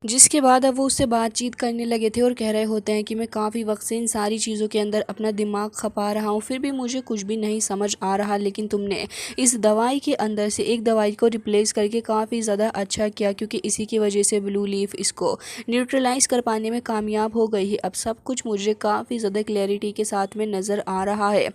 जिसके बाद अब वो उससे बातचीत करने लगे थे और कह रहे होते हैं कि मैं काफ़ी वक्त से इन सारी चीज़ों के अंदर अपना दिमाग खपा रहा हूँ, फिर भी मुझे कुछ भी नहीं समझ आ रहा, लेकिन तुमने इस दवाई के अंदर से एक दवाई को रिप्लेस करके काफ़ी ज़्यादा अच्छा किया, क्योंकि इसी की वजह से ब्लू लीफ इसको न्यूट्रलाइज कर पाने में कामयाब हो गई है। अब सब कुछ मुझे काफ़ी ज़्यादा क्लैरिटी के साथ में नज़र आ रहा है।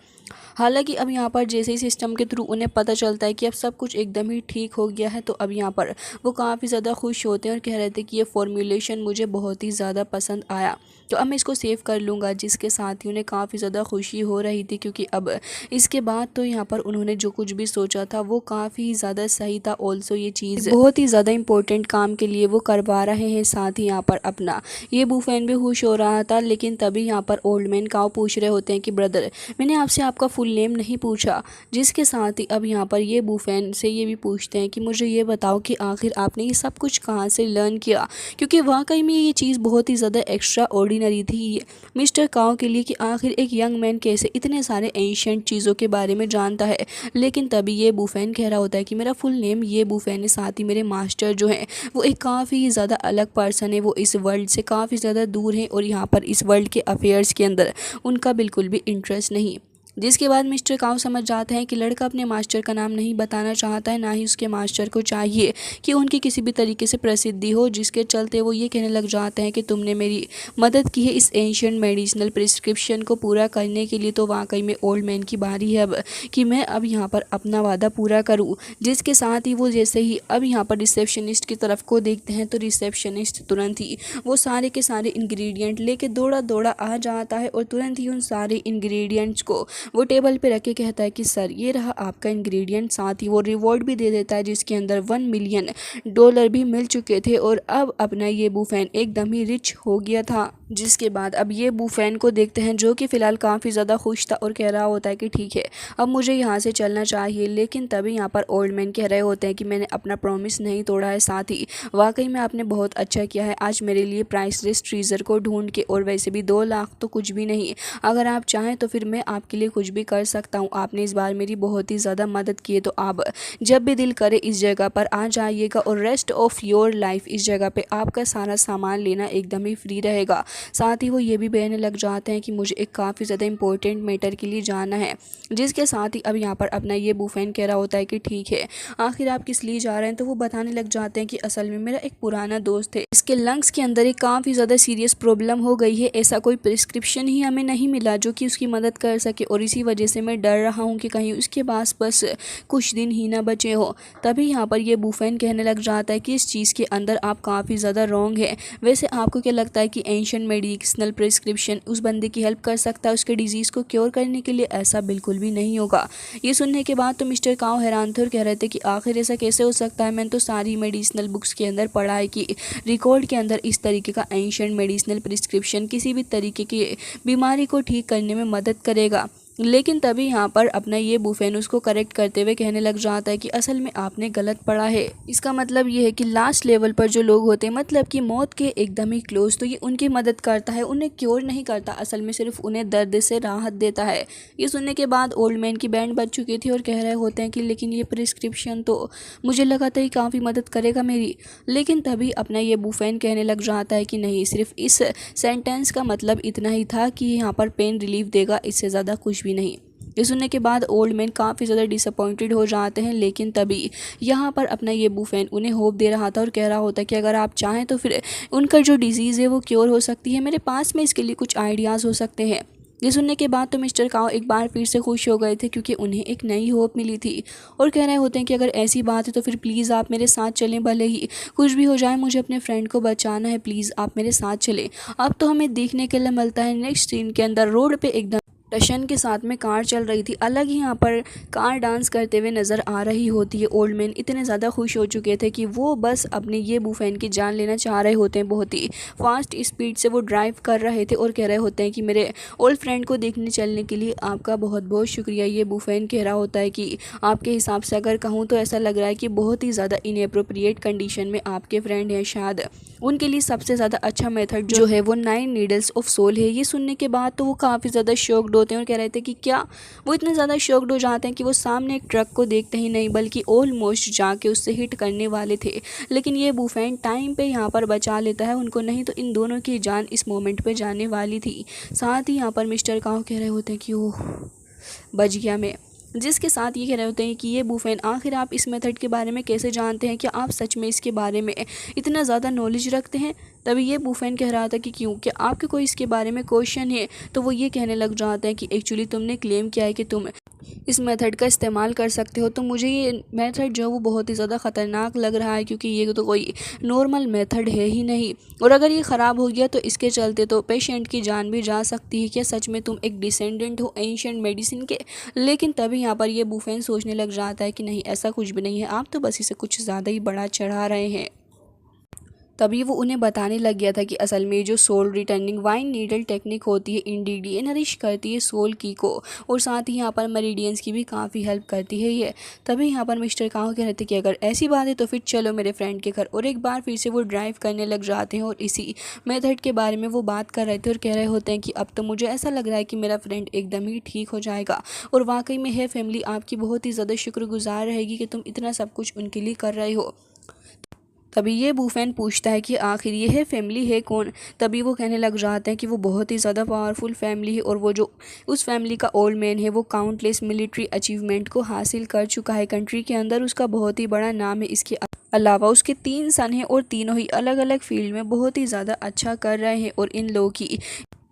हालांकि अब यहाँ पर जैसे ही सिस्टम के थ्रू उन्हें पता चलता है कि अब सब कुछ एकदम ही ठीक हो गया है, तो अब यहाँ पर वो काफ़ी ज़्यादा खुश होते हैं और कह रहे थे कि ये फॉर्मूलेशन मुझे बहुत ही ज़्यादा पसंद आया, तो अब मैं इसको सेव कर लूँगा। जिसके साथ ही उन्हें काफ़ी ज़्यादा खुशी हो रही थी, क्योंकि अब इसके बाद तो यहाँ पर उन्होंने जो कुछ भी सोचा था वो काफ़ी ज़्यादा सही था। ऑल्सो ये चीज़ बहुत ही ज़्यादा इंपॉर्टेंट काम के लिए वो करवा रहे हैं। साथ ही यहाँ पर अपना ये बूफैन भी खुश हो रहा था, लेकिन तभी यहाँ पर ओल्ड मैन काऊ पूछ रहे होते हैं कि ब्रदर, मैंने आपसे आपका फुल नेम नहीं पूछा। जिसके साथ ही अब यहाँ पर ये बूफैन से ये भी पूछते हैं कि मुझे ये बताओ कि आखिर आपने ये सब कुछ कहाँ से लर्न किया, क्योंकि वाकई में ये चीज़ बहुत ही ज़्यादा एक्स्ट्रा ऑर्डिनरी थी मिस्टर काऊ के लिए कि आखिर एक यंग मैन कैसे इतने सारे एंशियंट चीज़ों के बारे में जानता है। लेकिन तभी ये बूफैन कह रहा होता है कि मेरा फुल नेम ये बूफैन है, साथ ही मेरे मास्टर जो है वो एक काफ़ी ज़्यादा अलग पर्सन है, वो इस वर्ल्ड से काफ़ी ज़्यादा दूर है और यहाँ पर इस वर्ल्ड के अफेयर्स के अंदर उनका बिल्कुल भी इंटरेस्ट नहीं। जिसके बाद मिस्टर काऊ समझ जाते हैं कि लड़का अपने मास्टर का नाम नहीं बताना चाहता है, ना ही उसके मास्टर को चाहिए कि उनकी किसी भी तरीके से प्रसिद्धि हो। जिसके चलते वो ये कहने लग जाते हैं कि तुमने मेरी मदद की है इस एंशियंट मेडिसिनल प्रिस्क्रिप्शन को पूरा करने के लिए, तो वाकई में ओल्ड मैन की बारी है अब कि मैं अब यहाँ पर अपना वादा पूरा करूँ। जिसके साथ ही वो जैसे ही अब यहाँ पर रिसेप्शनिस्ट की तरफ को देखते हैं, तो रिसेप्शनिस्ट तुरंत ही वो सारे के सारे इंग्रेडिएंट लेके दौड़ा दौड़ा आ जाता है और तुरंत ही उन सारे इंग्रेडिएंट्स को वो टेबल पे रख के कहता है कि सर ये रहा आपका इंग्रेडिएंट। साथ ही वो रिवॉर्ड भी दे देता है, जिसके अंदर $1 मिलियन भी मिल चुके थे और अब अपना ये बूफैन एकदम ही रिच हो गया था। जिसके बाद अब ये बूफैन को देखते हैं, जो कि फ़िलहाल काफ़ी ज़्यादा खुश था और कह रहा होता है कि ठीक है अब मुझे यहाँ से चलना चाहिए। लेकिन तभी यहाँ पर ओल्ड मैन कह रहे होते हैं कि मैंने अपना प्रॉमिस नहीं तोड़ा है, साथ ही वाकई में आपने बहुत अच्छा किया है आज मेरे लिए प्राइसलेस ट्रीज़र को ढूंढ के, और वैसे भी 2 लाख तो कुछ भी नहीं, अगर आप चाहें तो फिर मैं आपके लिए कुछ भी कर सकता हूँ। आपने इस बार मेरी बहुत ही ज़्यादा मदद की है, तो आप जब भी दिल करे इस जगह पर आ जाइएगा और रेस्ट ऑफ योर लाइफ इस जगह पे आपका सारा सामान लेना एकदम ही फ्री रहेगा। साथ ही वो ये भी कहने लग जाते हैं कि मुझे एक काफ़ी ज़्यादा इंपॉर्टेंट मैटर के लिए जाना है। जिसके साथ ही अब यहाँ पर अपना ये बूफैन कह रहा होता है कि ठीक है आखिर आप किस लिए जा रहे हैं, तो वो बताने लग जाते हैं कि असल में मेरा एक पुराना दोस्त है, इसके लंग्स के अंदर एक काफ़ी ज़्यादा सीरियस प्रॉब्लम हो गई है, ऐसा कोई प्रिस्क्रिप्शन ही हमें नहीं मिला जो कि उसकी मदद कर सके, और इसी वजह से मैं डर रहा हूँ कि कहीं उसके पास बस कुछ दिन ही ना बचे हो। तभी यहाँ पर ये बूफैन कहने लग जाता है कि इस चीज़ के अंदर आप काफ़ी ज़्यादा रॉन्ग है। वैसे आपको क्या लगता है कि एंशिएंट मेडिसिनल प्रिस्क्रिप्शन उस बंदे की हेल्प कर सकता है उसके डिजीज़ को क्योर करने के लिए? ऐसा बिल्कुल भी नहीं होगा। ये सुनने के बाद तो मिस्टर काऊ हैरान थे और कह रहे थे कि आखिर ऐसा कैसे हो सकता है, मैंने तो सारी मेडिसिनल बुक्स के अंदर पढ़ा है कि रिकॉर्ड के अंदर इस तरीके का एंशिएंट मेडिसिनल प्रिस्क्रिप्शन किसी भी तरीके की बीमारी को ठीक करने में मदद करेगा। लेकिन तभी यहाँ पर अपना ये बूफैन उसको करेक्ट करते हुए कहने लग जाता है कि असल में आपने गलत पढ़ा है। इसका मतलब ये है कि लास्ट लेवल पर जो लोग होते हैं, मतलब कि मौत के एकदम ही क्लोज, तो ये उनकी मदद करता है, उन्हें क्योर नहीं करता, असल में सिर्फ उन्हें दर्द से राहत देता है। ये सुनने के बाद ओल्ड मैन की बैंड बज चुकी थी और कह रहे होते हैं कि लेकिन ये प्रिस्क्रिप्शन तो मुझे लगा था कि काफ़ी मदद करेगा मेरी। लेकिन तभी अपना ये बूफैन कहने लग जाता है कि नहीं, सिर्फ इस सेंटेंस का मतलब इतना ही था कि यहाँ पर पेन रिलीफ देगा, इससे ज़्यादा कुछ भी नहीं। ये सुनने के बाद ओल्ड मैन काफ़ी ज़्यादा डिसअपॉइंटेड हो जाते हैं, लेकिन तभी यहाँ पर अपना ये बूफैन उन्हें होप दे रहा था और कह रहा होता है कि अगर आप चाहें तो फिर उनका जो डिजीज़ है वो क्योर हो सकती है, मेरे पास में इसके लिए कुछ आइडियाज़ हो सकते हैं। ये सुनने के बाद तो मिस्टर काऊ एक बार फिर से खुश हो गए थे, क्योंकि उन्हें एक नई होप मिली थी और कह रहे होते हैं कि अगर ऐसी बात है तो फिर प्लीज़ आप मेरे साथ चलें, भले ही कुछ भी हो जाए मुझे अपने फ्रेंड को बचाना है, प्लीज़ आप मेरे साथ चलें। अब तो हमें देखने के लिए मिलता है नेक्स्ट सीन के अंदर रोड पे एकदम टशन के साथ में कार चल रही थी, अलग ही यहाँ पर कार डांस करते हुए नज़र आ रही होती है। ओल्ड मैन इतने ज़्यादा खुश हो चुके थे कि वो बस अपने ये बूफैन की जान लेना चाह रहे होते हैं। बहुत ही फास्ट स्पीड से वो ड्राइव कर रहे थे और कह रहे होते हैं कि मेरे ओल्ड फ्रेंड को देखने चलने के लिए आपका बहुत बहुत शुक्रिया। ये बूफैन कह रहा होता है कि आपके हिसाब से अगर कहूँ तो ऐसा लग रहा है कि बहुत ही ज़्यादा इनएप्रोप्रिएट कंडीशन में आपके फ्रेंड हैं, शायद उनके लिए सबसे ज़्यादा अच्छा मेथड जो है वो 9 नीडल्स ऑफ सोल है। ये सुनने के बाद तो वो काफ़ी ज़्यादा शॉक्ड होते हैं और कह रहे थे कि क्या। वो इतने ज़्यादा शॉक्ड हो जाते हैं कि वो सामने एक ट्रक को देखते ही नहीं बल्कि ऑलमोस्ट जाके उससे हिट करने वाले थे, लेकिन ये बुफेन टाइम पे यहाँ पर बचा लेता है उनको, नहीं तो इन दोनों की जान इस मोमेंट पे जाने वाली थी। साथ ही यहाँ पर मिस्टर काओ कह रहे होते हैं कि ओह बच गया मैं। जिसके साथ ये कह रहे होते हैं कि ये बुफेन आखिर आप इस मेथड के बारे में कैसे जानते हैं, क्या आप सच में इसके बारे में इतना ज़्यादा नॉलेज रखते हैं। तभी ये बुफेन कह रहा था कि क्यों, क्या आपके कोई इसके बारे में क्वेश्चन है। तो वो ये कहने लग जाते हैं कि एक्चुअली तुमने क्लेम किया है कि तुम इस मेथड का इस्तेमाल कर सकते हो, तो मुझे ये मेथड जो है वो बहुत ही ज़्यादा ख़तरनाक लग रहा है, क्योंकि ये तो कोई नॉर्मल मेथड है ही नहीं, और अगर ये ख़राब हो गया तो इसके चलते तो पेशेंट की जान भी जा सकती है। क्या सच में तुम एक डिसेंडेंट हो एंशिएंट मेडिसिन के। लेकिन तभी यहाँ पर ये बुफेन सोचने लग जाता है कि नहीं, ऐसा कुछ भी नहीं है, आप तो बस इसे कुछ ज़्यादा ही बड़ा चढ़ा रहे हैं। तभी वो उन्हें बताने लग गया था कि असल में जो सोल रिटर्निंग वाइन नीडल टेक्निक होती है इंडीडी नरिश करती है सोल की को, और साथ ही यहाँ पर मेरिडियंस की भी काफ़ी हेल्प करती है ये। तभी यहाँ पर मिस्टर काओ कह रहे थे कि अगर ऐसी बात है तो फिर चलो मेरे फ्रेंड के घर, और एक बार फिर से वो ड्राइव करने लग जाते हैं और इसी मेथड के बारे में वो बात कर रहे थे और कह रहे होते हैं कि अब तो मुझे ऐसा लग रहा है कि मेरा फ्रेंड एकदम ही ठीक हो जाएगा, और वाकई में है फैमिली आपकी बहुत ही ज़्यादा शुक्रगुजार रहेगी कि तुम इतना सब कुछ उनके लिए कर रहे हो। तभी ये बुफेन पूछता है कि आखिर ये है फैमिली है कौन। तभी वो कहने लग जाते हैं कि वो बहुत ही ज़्यादा पावरफुल फैमिली है, और वो जो उस फैमिली का ओल्ड मैन है वो काउंटलेस मिलिट्री अचीवमेंट को हासिल कर चुका है कंट्री के अंदर, उसका बहुत ही बड़ा नाम है। इसके अलावा उसके 3 सन हैं और तीनों ही अलग अलग फील्ड में बहुत ही ज़्यादा अच्छा कर रहे हैं, और इन लोगों की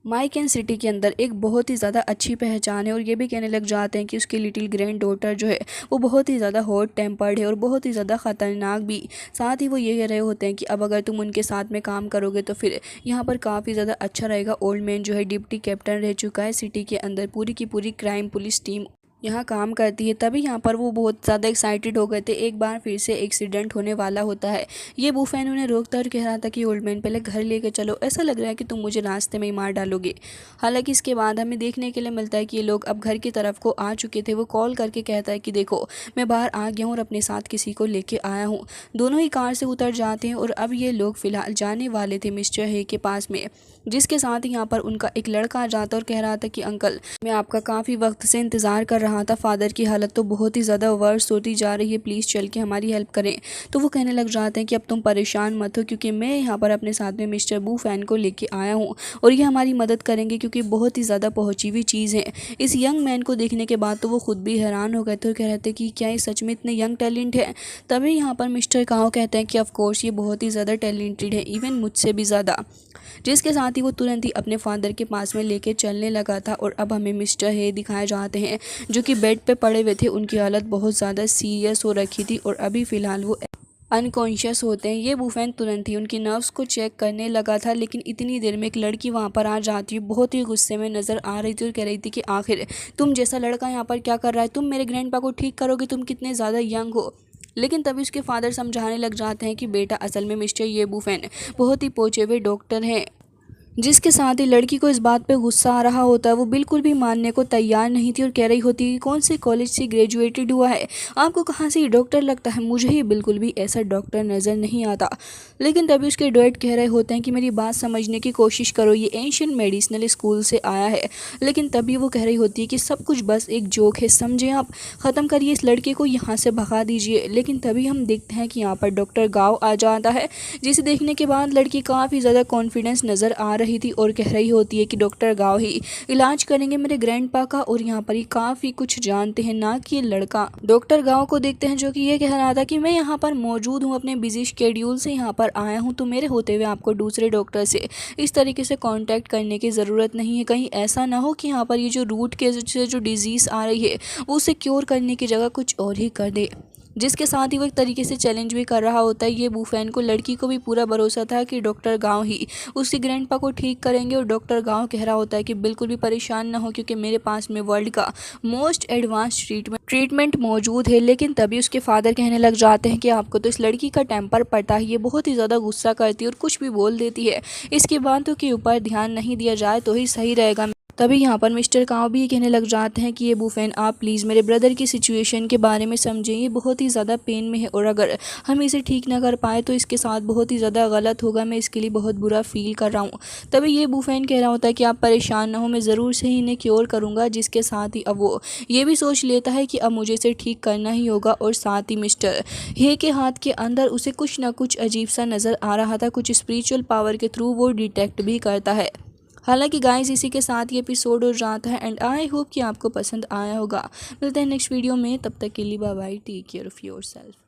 माइकन सिटी के अंदर एक बहुत ही ज़्यादा अच्छी पहचान है। और ये भी कहने लग जाते हैं कि उसकी लिटिल ग्रैंड डॉटर जो है वो बहुत ही ज़्यादा हॉट टेम्पर्ड है और बहुत ही ज़्यादा ख़तरनाक भी। साथ ही वो ये कह रहे होते हैं कि अब अगर तुम उनके साथ में काम करोगे तो फिर यहाँ पर काफ़ी ज़्यादा अच्छा रहेगा। ओल्ड मैन जो है डिप्टी कैप्टन रह चुका है सिटी के अंदर, पूरी की पूरी क्राइम पुलिस टीम यहाँ काम करती है। तभी यहाँ पर वो बहुत ज़्यादा एक्साइटेड हो गए थे, एक बार फिर से एक्सीडेंट होने वाला होता है। ये बुफेन उन्हें रोकता और कह रहा था कि ओल्ड मैन पहले घर लेके चलो, ऐसा लग रहा है कि तुम मुझे रास्ते में ही मार डालोगे। हालांकि इसके बाद हमें देखने के लिए मिलता है कि ये लोग अब घर की तरफ को आ चुके थे। वो कॉल करके कहता है कि देखो मैं बाहर आ गया हूँ और अपने साथ किसी को लेके आया हूँ। दोनों ही कार से उतर जाते हैं और अब ये लोग फ़िलहाल जाने वाले थे मिस्टर हे के पास में, जिसके साथ ही यहाँ पर उनका एक लड़का आ जाता और कह रहा था कि अंकल मैं आपका काफ़ी वक्त से इंतज़ार कर रहा था, फादर की हालत तो बहुत ही ज़्यादा वर्स होती जा रही है, प्लीज़ चल के हमारी हेल्प करें। तो वो कहने लग जाते हैं कि अब तुम परेशान मत हो, क्योंकि मैं यहाँ पर अपने साथ में मिस्टर बुफेन को लेके आया हूँ और ये हमारी मदद करेंगे, क्योंकि बहुत ही ज़्यादा पहुँची हुई चीज़ है। इस यंग मैन को देखने के बाद तो वो खुद भी हैरान हो गए थे और कह रहे थे कि क्या ये सच में इतने यंग टैलेंट है। तभी यहाँ पर मिस्टर काओ कहते हैं कि ऑफकोर्स ये बहुत ही ज़्यादा टैलेंटेड है, इवन मुझसे भी ज़्यादा। जिसके साथ ही वो तुरंत ही अपने फादर के पास में लेके चलने लगा था। और अब हमें मिस्टर हे दिखाए जाते हैं जो कि बेड पे पड़े हुए थे, उनकी हालत बहुत ज़्यादा सीरियस हो रखी थी और अभी फ़िलहाल वो अनकॉन्शियस होते हैं। ये बुफेन तुरंत ही उनकी नर्व्स को चेक करने लगा था, लेकिन इतनी देर में एक लड़की वहाँ पर आ जाती है, बहुत ही गुस्से में नज़र आ रही थी और कह रही थी कि आखिर तुम जैसा लड़का यहाँ पर क्या कर रहा है, तुम मेरे ग्रैंडपा को ठीक करोगे, तुम कितने ज़्यादा यंग हो। लेकिन तभी उसके फादर समझाने लग जाते हैं कि बेटा असल में मिस्टर ये बुफेन बहुत ही पहुँचे हुए डॉक्टर हैं। जिसके साथ ही लड़की को इस बात पे गुस्सा आ रहा होता है, वो बिल्कुल भी मानने को तैयार नहीं थी और कह रही होती है कौन से कॉलेज से ग्रेजुएटेड हुआ है, आपको कहाँ से ये डॉक्टर लगता है, मुझे ही बिल्कुल भी ऐसा डॉक्टर नज़र नहीं आता। लेकिन तभी उसके डैड कह रहे होते हैं कि मेरी बात समझने की कोशिश करो, ये एंशिएंट मेडिसिनल स्कूल से आया है। लेकिन तभी वो कह रही होती है कि सब कुछ बस एक जोक है, समझे आप, ख़त्म करिए इस लड़के को, यहाँ से भगा दीजिए। लेकिन तभी हम देखते हैं कि यहाँ पर डॉक्टर गाव आ जाता है, जिसे देखने के बाद लड़की काफ़ी ज़्यादा कॉन्फिडेंस नज़र आ रही थी और कह रही होती है कि डॉक्टर गाव ही इलाज करेंगे मेरे ग्रैंडपा का, और यहाँ पर ही काफ़ी कुछ जानते हैं, ना कि ये लड़का। डॉक्टर गाव को देखते हैं जो कि ये कह रहा था कि मैं यहाँ पर मौजूद हूँ, अपने बिजी शेड्यूल से यहाँ पर आया हूँ, तो मेरे होते हुए आपको दूसरे डॉक्टर से इस तरीके से कांटेक्ट करने की ज़रूरत नहीं है। कहीं ऐसा ना हो कि यहाँ पर ये जो रूट के से जो डिजीज़ आ रही है वो उसे क्योर करने की जगह कुछ और ही कर दे। जिसके साथ ही वो एक तरीके से चैलेंज भी कर रहा होता है। ये बुफेन को लड़की को भी पूरा भरोसा था कि डॉक्टर गांव ही उसकी ग्रैंडपा को ठीक करेंगे, और डॉक्टर गांव कह रहा होता है कि बिल्कुल भी परेशान ना हो, क्योंकि मेरे पास में वर्ल्ड का मोस्ट एडवांस ट्रीटमेंट मौजूद है। लेकिन तभी उसके फादर कहने लग जाते हैं कि आपको तो इस लड़की का टेम्पर पता है, ये बहुत ही ज़्यादा गुस्सा करती है और कुछ भी बोल देती है, इसकी बातों के ऊपर ध्यान नहीं दिया जाए तो ही सही रहेगा। तभी यहाँ पर मिस्टर काव भी ये कहने लग जाते हैं कि ये बुफेन आप प्लीज़ मेरे ब्रदर की सिचुएशन के बारे में समझें, ये बहुत ही ज़्यादा पेन में है और अगर हम इसे ठीक ना कर पाए तो इसके साथ बहुत ही ज़्यादा गलत होगा, मैं इसके लिए बहुत बुरा फील कर रहा हूँ। तभी ये बुफेन कह रहा होता है कि आप परेशान ना हो, मैं ज़रूर से ही इन्हें क्योर करूँगा। जिसके साथ ही अब वो ये भी सोच लेता है कि अब मुझे इसे ठीक करना ही होगा। और साथ ही मिस्टर हे के हाथ के अंदर उसे कुछ ना कुछ अजीब सा नज़र आ रहा था, कुछ स्पिरिचुअल पावर के थ्रू वो डिटेक्ट भी करता है। हालांकि गाइस इसी के साथ ये एपिसोड हो जाता है एंड आई होप कि आपको पसंद आया होगा। मिलते हैं नेक्स्ट वीडियो में, तब तक के लिए bye bye, take care of yourself.